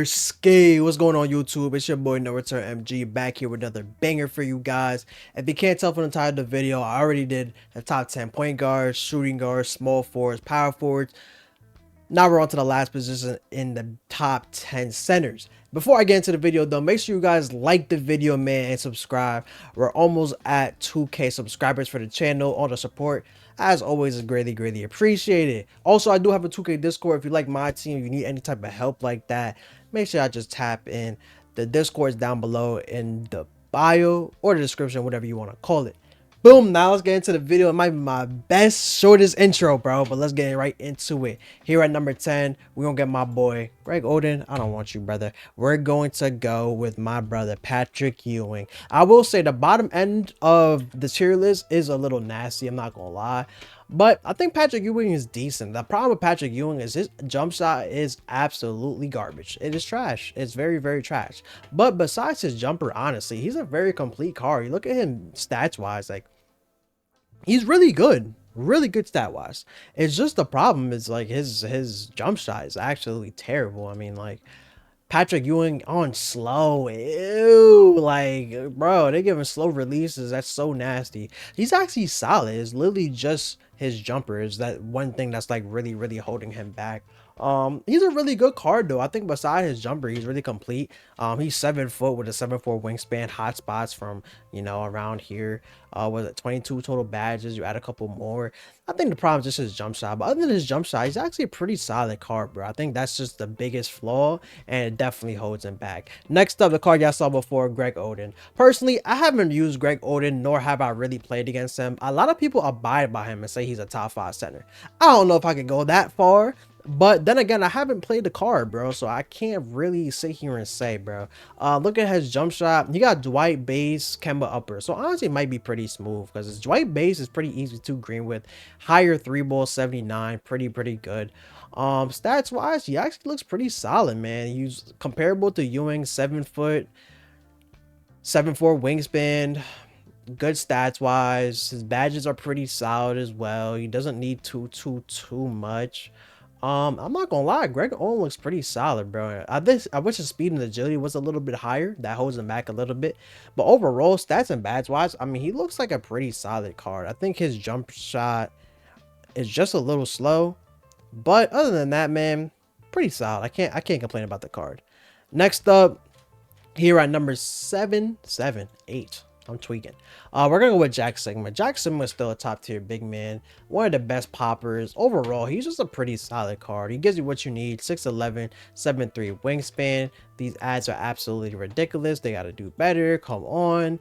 Ski, what's going on YouTube? It's your boy No Return MG back here with another banger for you guys. If you can't tell from the title of the video, I already did the top 10 point guards, shooting guards, small forwards, power forwards. Now we're on to the last position in the top 10 centers. Before I get into the video though, make sure you guys like the video, man, and subscribe. We're almost at 2K subscribers for the channel. All the support, as always, is greatly appreciated. Also, I do have a 2K Discord. If you like my team, if you need any type of help like that, make sure I just tap in. The Discord is down below in the bio or the description, whatever you want to call it. Boom, now let's get into the video. It might be my best, shortest intro, bro, but let's get right into it. Here at number 10, we're going to get my boy, Greg Oden. I don't want you, brother. We're going to go with my brother, Patrick Ewing. I will say the bottom end of the tier list is a little nasty, I'm not going to lie. But I think Patrick Ewing is decent. The problem with Patrick Ewing is his jump shot is absolutely garbage. It is trash. It's very trash. But besides his jumper, honestly, he's a very complete card. You look at him stats wise, like he's really good stat wise. It's just the problem is like his jump shot is actually terrible. I mean, like Patrick Ewing on slow, ew, like bro, they give him slow releases. That's so nasty. He's actually solid. It's literally just his jumper is that one thing that's like really holding him back. He's a really good card though. I think beside his jumper, he's really complete. He's 7 foot with a 7'4" wingspan, hot spots from, you know, around here. Was it 22 total badges? You add a couple more. I think the problem is just his jump shot, but other than his jump shot, he's actually a pretty solid card, bro. I think that's just the biggest flaw, and it definitely holds him back. Next up, the card y'all saw before, Greg Oden. Personally, I haven't used Greg Oden, nor have I really played against him. A lot of people abide by him and say he's a top 5 center. I don't know if I could go that far, but then again, I haven't played the card, bro, so I can't really sit here and say, bro. Look at his jump shot. He got Dwight base, Kemba upper, so honestly it might be pretty smooth because his Dwight base is pretty easy to green with. Higher 3-ball 79, pretty good. Stats wise, he actually looks pretty solid, man. He's comparable to Ewing, 7 foot, 7'4" wingspan. Good stats wise. His badges are pretty solid as well. He doesn't need too much. I'm not gonna lie, Greg Oden looks pretty solid, bro. I wish his speed and agility was a little bit higher. That holds him back a little bit. But overall, stats and badge wise, I mean, he looks like a pretty solid card. I think his jump shot is just a little slow. But other than that, man, pretty solid. I can't complain about the card. Next up, here at number 8. I'm tweaking. We're gonna go with Jack Sikma. Jack Sikma is still a top tier big man, one of the best poppers overall. He's just a pretty solid card. He gives you what you need. 6'11", 7'3" wingspan. These ads are absolutely ridiculous. They got to do better. Come on.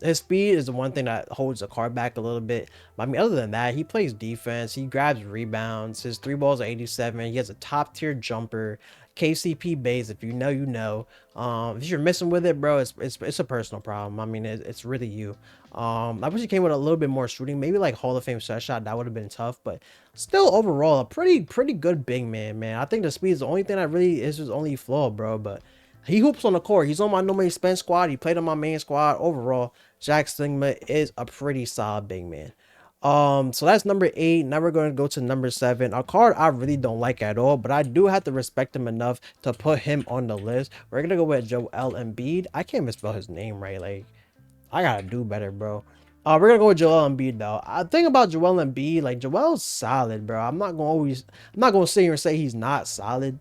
His speed is the one thing that holds the card back a little bit. I mean, other than that, he plays defense. He grabs rebounds. His 3 balls are 87. He has a top tier jumper. KCP base, if you know, you know. If you're messing with it, bro, it's a personal problem. I mean, it's really you. I wish he came with a little bit more shooting, maybe like Hall of Fame set shot. That would have been tough, but still overall a pretty good big man. I think the speed is the only thing that really is his only flaw, bro. But he hoops on the court. He's on my no main spend squad. He played on my main squad. Overall, Jack Sikma is a pretty solid big man. So that's number 8. Now we're going to go to number 7, a card I really don't like at all, but I do have to respect him enough to put him on the list. We're gonna go with Joel Embiid. I can't misspell his name right. Like, I gotta do better, bro. We're gonna go with Joel Embiid though. I think about Joel Embiid, like Joel's solid, bro. I'm not gonna sit here and say he's not solid,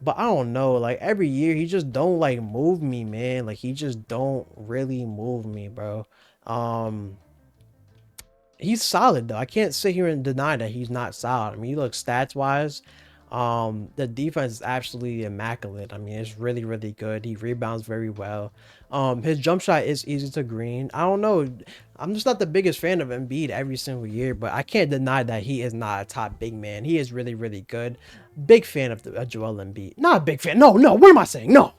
but I don't know. Like every year, he just don't like move me, man. Like he just don't really move me, bro. He's solid though. I can't sit here and deny that he's not solid. I mean, you look stats wise, the defense is absolutely immaculate. I mean, it's really good. He rebounds very well. His jump shot is easy to green. I don't know, I'm just not the biggest fan of Embiid every single year, but I can't deny that he is not a top big man. He is really good. Big fan of Joel Embiid. Not a big fan. No, what am I saying? No,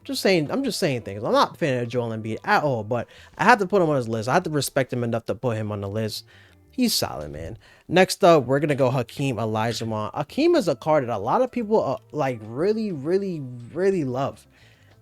I'm just saying things. I'm not a fan of Joel Embiid at all, but I have to put him on his list. I have to respect him enough to put him on the list. He's solid, man. Next up, we're gonna go Hakeem Olajuwon. Hakeem is a card that a lot of people like really love,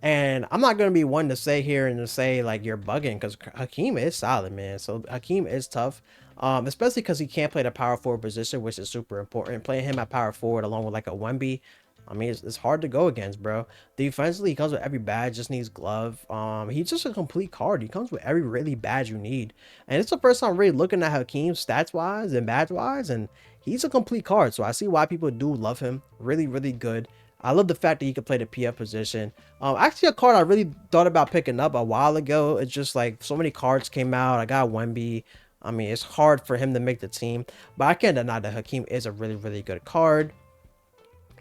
and I'm not gonna be one to say here and to say like you're bugging, because Hakeem is solid, man. So Hakeem is tough, especially because he can't play the power forward position, which is super important. Playing him at power forward along with like a Wemby I mean, it's hard to go against, bro. Defensively, he comes with every badge, just needs glove. He's just a complete card. He comes with every really badge you need. And it's the first time I'm really looking at Hakeem stats wise and badge wise, and he's a complete card. So I see why people do love him. Really, really good. I love the fact that he can play the PF position. Actually, a card I really thought about picking up a while ago. It's just like so many cards came out. I got Wemby. I mean, it's hard for him to make the team, but I can't deny that Hakeem is a really, really good card.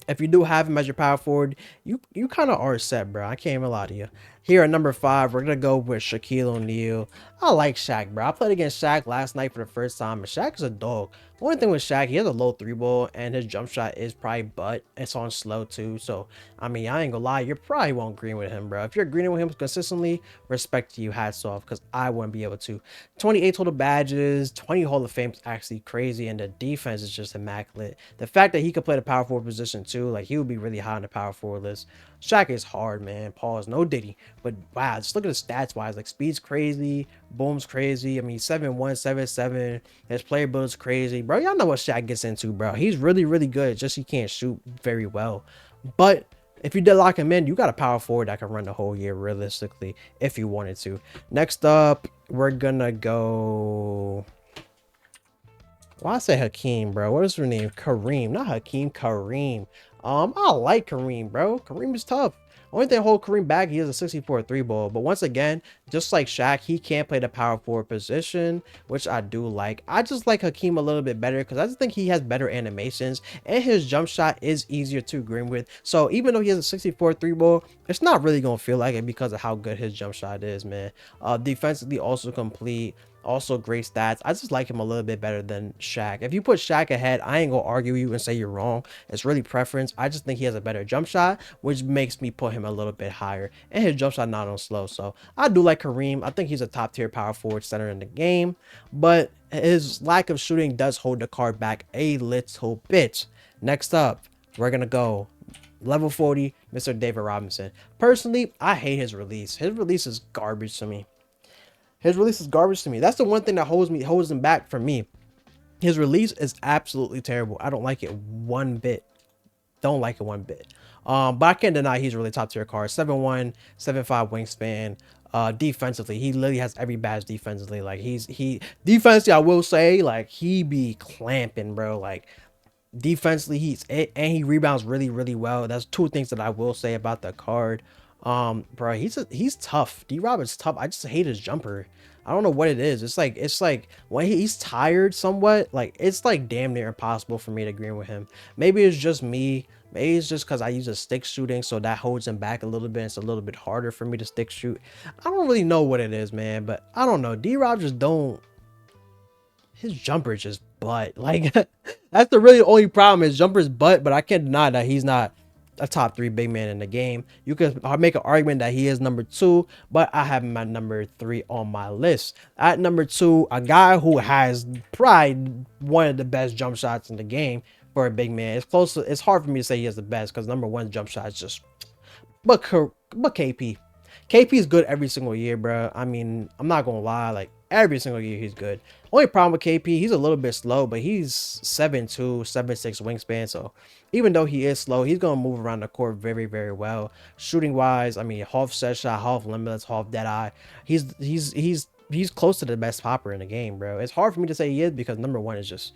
If you do have him as your power forward, you kind of are set, bro. I can't even lie to you. Here at number 5, we're gonna go with Shaquille O'Neal. I like Shaq, bro. I played against Shaq last night for the first time, and Shaq is a dog. Only thing with Shaq, he has a low 3-ball, and his jump shot is probably butt. It's on slow too. So I mean, I ain't gonna lie, you probably won't agree with him, bro. If you're agreeing with him consistently, respect to you, hats off, because I wouldn't be able to. 28 total badges, 20 Hall of Fame is actually crazy, and the defense is just immaculate. The fact that he could play the power forward position too, like he would be really high on the power forward list. Shaq is hard, man. Pause, no Diddy. But wow, just look at the stats wise. Like speed's crazy, boom's crazy. I mean, 7'1", 7'7". His player build's crazy, bro. Y'all know what Shaq gets into, bro. He's really, really good. It's just he can't shoot very well. But if you did lock him in, you got a power forward that can run the whole year realistically if you wanted to. Next up, we're gonna go. Why I say Hakeem, bro? What is her name? Kareem, not Hakeem. Kareem. I like Kareem, bro. Kareem is tough. Only thing hold Kareem back, he has a 64 3-ball. But once again, just like Shaq, he can't play the power forward position, which I do like. I just like Hakeem a little bit better because I just think he has better animations and his jump shot is easier to agree with. So even though he has a 64 3-ball, it's not really gonna feel like it because of how good his jump shot is, man. Defensively also complete. Also great stats. I just like him a little bit better than Shaq. If you put Shaq ahead, I ain't gonna argue with you and say you're wrong. It's really preference. I just think he has a better jump shot, which makes me put him a little bit higher. And his jump shot not on slow. So I do like Kareem. I think he's a top tier power forward center in the game. But his lack of shooting does hold the card back a little bit. Next up, we're gonna go level 40, Mr. David Robinson. Personally, I hate his release. His release is garbage to me. His release is garbage to me. That's the one thing that holds him back from me. His release is absolutely terrible. I don't like it one bit. Don't like it one bit. But I can't deny he's really top tier card. 7'1", 7'5" wingspan. Defensively, he literally has every badge defensively. Like he defensively, I will say, like he be clamping, bro. Like defensively, he's it, and he rebounds really, really well. That's two things that I will say about the card. Bro, he's tough. D-Rob is tough. I just hate his jumper. I don't know what it is. It's like when he's tired somewhat, like it's like damn near impossible for me to agree with him. Maybe it's just me. Maybe it's just because I use a stick shooting, so that holds him back a little bit. It's a little bit harder for me to stick shoot. I don't really know what it is, man, but I don't know. D-Rob just don't. His jumper just butt. Like that's the really only problem. His jumper's butt, but I can't deny that he's not a top 3 big man in the game. You could make an argument that he is number 2, but I have him at number 3 on my list. At number 2, a guy who has probably one of the best jump shots in the game for a big man. It's close to, it's hard for me to say he has the best because number 1 jump shot is just but KP. KP is good every single year, bro. I mean, I'm not gonna lie, like every single year he's good. Only problem with KP, he's a little bit slow, but he's 7'2", 7'6" wingspan. So even though he is slow, he's gonna move around the court very, very well. Shooting wise, I mean, half set shot, half limitless, half dead eye. He's close to the best popper in the game, bro. It's hard for me to say he is because number 1 is just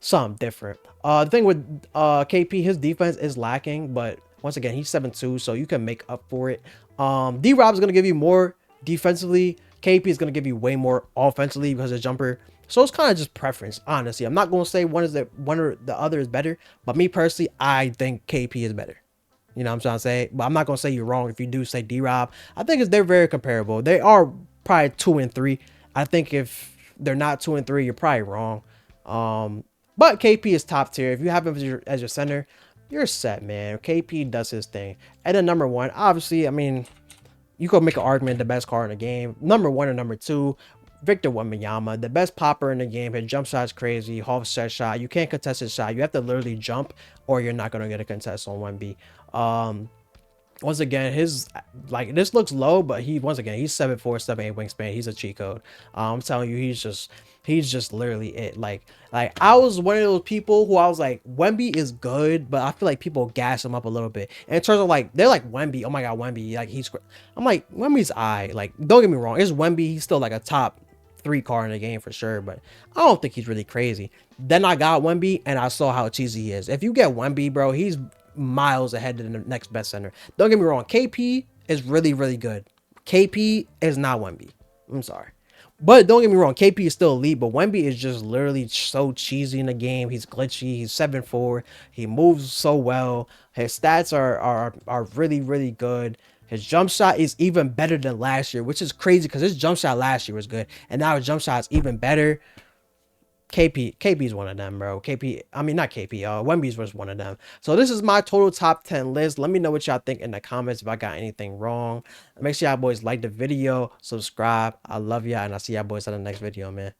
something different. The thing with KP, his defense is lacking, but once again, he's 7'2", so you can make up for it. D-Rob is going to give you more defensively. KP is going to give you way more offensively because of his jumper. So it's kind of just preference, honestly. I'm not going to say one or the other is better, but me personally, I think KP is better. You know what I'm trying to say? But I'm not going to say you're wrong if you do say D-Rob. I think they're very comparable. They are probably 2 and 3. I think if they're not 2 and 3, you're probably wrong. But KP is top tier. If you have him as your center, you're set, man. KP does his thing. And then number 1, obviously, I mean, you could make an argument the best card in the game. Number 1 and number 2, Victor Wembanyama, the best popper in the game. His jump shot's crazy, half set shot. You can't contest his shot. You have to literally jump or you're not going to get a contest on 1B. once again, his like this looks low, but he once again he's 7'4", 7'8" wingspan. He's a cheat code. I'm telling you, he's just literally it. Like I was one of those people who I was like, Wemby is good, but I feel like people gas him up a little bit. And in terms of like, they're like Wemby, oh my god, Wemby, like I'm like Wemby's like don't get me wrong, it's Wemby, he's still like a top 3 card in the game for sure, but I don't think he's really crazy. Then I got Wemby and I saw how cheesy he is. If you get Wemby, bro, he's miles ahead of the next best center. Don't get me wrong, KP is really, really good. KP is not Wemby. I'm sorry. But don't get me wrong, KP is still elite, but Wemby is just literally so cheesy in the game. He's glitchy. He's 7'4". He moves so well. His stats are really, really good. His jump shot is even better than last year, which is crazy because his jump shot last year was good, and now his jump shot is even better. KP is one of them, bro. I mean, not KP, Wemby's was one of them. So this is my total top 10 list. Let me know what y'all think in the comments if I got anything wrong. Make sure y'all boys like the video, subscribe. I love y'all, and I'll see y'all boys in the next video, man.